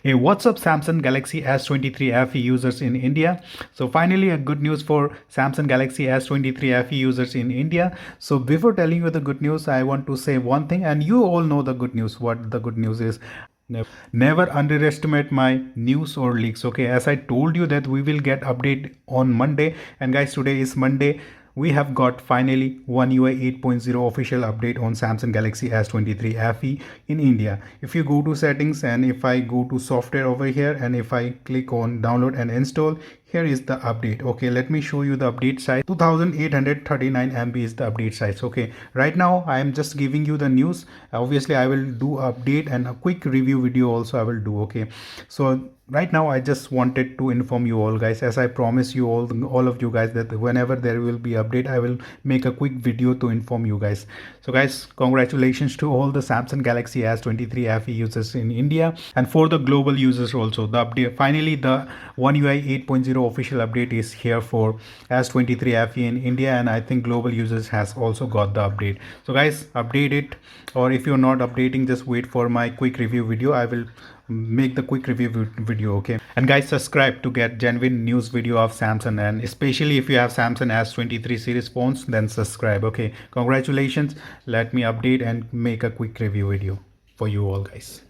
Hey, what's up Samsung Galaxy S23 FE users in India? So finally a good news for Samsung Galaxy S23 FE users in India. So before telling you the good news, I want to say one thing, and you all know the good news, what the good news is. Never underestimate my news or leaks. Okay, as I told you that we will get update on Monday, and guys, today is Monday. We have got finally One UI 8.0 official update on Samsung Galaxy S23 FE in India. If you go to settings and if I go to software over here and if I click on download and install, here is the update. Okay, let me show you the update size. 2839 MB is the update size. Okay, right now I am just giving you the news. Obviously I will do update and a quick review video also I will do. Okay, so right now I just wanted to inform you all guys, as I promise you all of you guys, that whenever there will be update I will make a quick video to inform you guys. So guys, congratulations to all the Samsung Galaxy S23 FE users in India, and for the global users also, the update finally, the One UI 8.0 official update is here for S23 FE in India, and I think global users has also got the update. So guys, update it, or if you're not updating, just wait for my quick review video. I will make the quick review video. Okay, and guys, subscribe to get genuine news video of Samsung, and especially if you have Samsung S23 series phones, then subscribe. Okay, congratulations. Let me update and make a quick review video for you all guys.